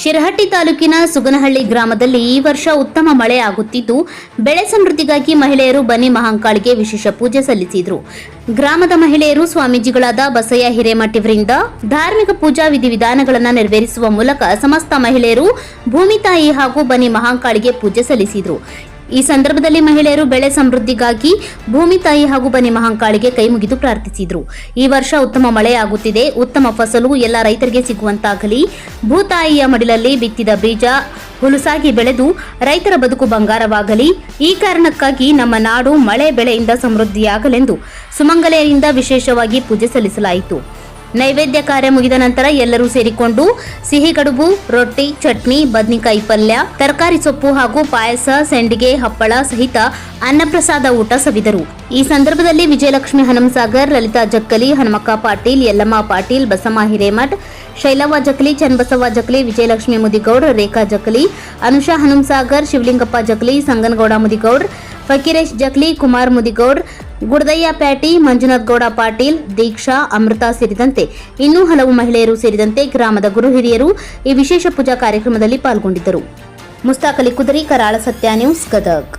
ಶಿರಹಟ್ಟಿ ತಾಲೂಕಿನ ಸುಗನಹಳ್ಳಿ ಗ್ರಾಮದಲ್ಲಿ ಈ ವರ್ಷ ಉತ್ತಮ ಮಳೆ ಆಗುತ್ತಿದ್ದು ಬೆಳೆ ಸಮೃದ್ಧಿಗಾಗಿ ಮಹಿಳೆಯರು ಬನ್ನಿ ಮಹಾಂಕಾಳಿಗೆ ವಿಶೇಷ ಪೂಜೆ ಸಲ್ಲಿಸಿದರು. ಗ್ರಾಮದ ಮಹಿಳೆಯರು ಸ್ವಾಮೀಜಿಗಳಾದ ಬಸಯ್ಯ ಹಿರೇಮಠ ಇವರಿಂದ ಧಾರ್ಮಿಕ ಪೂಜಾ ವಿಧಿವಿಧಾನಗಳನ್ನು ನೆರವೇರಿಸುವ ಮೂಲಕ ಸಮಸ್ತ ಮಹಿಳೆಯರು ಭೂಮಿ ತಾಯಿ ಹಾಗೂ ಬನ್ನಿ ಮಹಾಂಕಾಳಿಗೆ ಪೂಜೆ ಸಲ್ಲಿಸಿದರು. ಈ ಸಂದರ್ಭದಲ್ಲಿ ಮಹಿಳೆಯರು ಬೆಳೆ ಸಮೃದ್ಧಿಗಾಗಿ ಭೂಮಿ ತಾಯಿ ಹಾಗೂ ಬನ್ನಿ ಮಹಾಂಕಾಳಿಗೆ ಕೈ ಮುಗಿದು ಪ್ರಾರ್ಥಿಸಿದರು. ಈ ವರ್ಷ ಉತ್ತಮ ಮಳೆ ಆಗುತ್ತಿದೆ, ಉತ್ತಮ ಫಸಲು ಎಲ್ಲ ರೈತರಿಗೆ ಸಿಗುವಂತಾಗಲಿ, ಭೂತಾಯಿಯ ಮಡಿಲಲ್ಲಿ ಬಿತ್ತಿದ ಬೀಜ ಹುಲುಸಾಗಿ ಬೆಳೆದು ರೈತರ ಬದುಕು ಬಂಗಾರವಾಗಲಿ, ಈ ಕಾರಣಕ್ಕಾಗಿ ನಮ್ಮ ನಾಡು ಮಳೆ ಬೆಳೆಯಿಂದ ಸಮೃದ್ಧಿಯಾಗಲೆಂದು ಸುಮಂಗಲೆಯರಿಂದ ವಿಶೇಷವಾಗಿ ಪೂಜೆ ಸಲ್ಲಿಸಲಾಯಿತು. ನೈವೇದ್ಯ ಕಾರ್ಯ ಮುಗಿದ ನಂತರ ಎಲ್ಲರೂ ಸೇರಿಕೊಂಡು ಸಿಹಿ ಕಡುಬು, ರೊಟ್ಟಿ, ಚಟ್ನಿ, ಬದ್ನಿಕಾಯಿ ಪಲ್ಯ, ತರಕಾರಿ ಸೊಪ್ಪು ಹಾಗೂ ಪಾಯಸ, ಸೆಂಡಿಗೆ, ಹಪ್ಪಳ ಸಹಿತ ಅನ್ನಪ್ರಸಾದ ಊಟ ಸವಿದರು. ಈ ಸಂದರ್ಭದಲ್ಲಿ ವಿಜಯಲಕ್ಷ್ಮಿ ಹನುಮಸಾಗರ್, ಲಲಿತಾ ಜಕ್ಕಲಿ, ಹನುಮಕ್ಕ ಪಾಟೀಲ್, ಯಲ್ಲಮ್ಮ ಪಾಟೀಲ್, ಬಸಮ್ಮ ಹಿರೇಮಠ್, ಶೈಲವ್ವ ಜಕ್ಕಲಿ, ಚನ್ನಬಸವ್ವ ಜಕ್ಕಲಿ, ವಿಜಯಲಕ್ಷ್ಮಿ ಮುದಿಗೌಡ್, ರೇಖಾ ಜಕ್ಕಲಿ, ಅನುಷಾ ಹನುಮಸಾಗರ್, ಶಿವಲಿಂಗಪ್ಪ ಜಕ್ಕಲಿ, ಸಂಗನಗೌಡ ಮುದಿಗೌಡ್, ಫಕೀರೇಶ್ ಜಕ್ಲಿ, ಕುಮಾರ್ ಮುದಿಗೌಡ್, ಗುಡದಯ್ಯ ಪ್ಯಾಟಿ, ಮಂಜುನಾಥ್ ಗೌಡ ಪಾಟೀಲ್, ದೀಕ್ಷಾ, ಅಮೃತ ಸೇರಿದಂತೆ ಇನ್ನೂ ಹಲವು ಮಹಿಳೆಯರು ಸೇರಿದಂತೆ ಗ್ರಾಮದ ಗುರು ಹಿರಿಯರು ಈ ವಿಶೇಷ ಪೂಜಾ ಕಾರ್ಯಕ್ರಮದಲ್ಲಿ ಪಾಲ್ಗೊಂಡಿದ್ದರು. ಮುಸ್ತಾಕ್ ಅಲಿ ಕುದರಿ, ಕರಾಳ ಸತ್ಯ ನ್ಯೂಸ್, ಗದಗ್.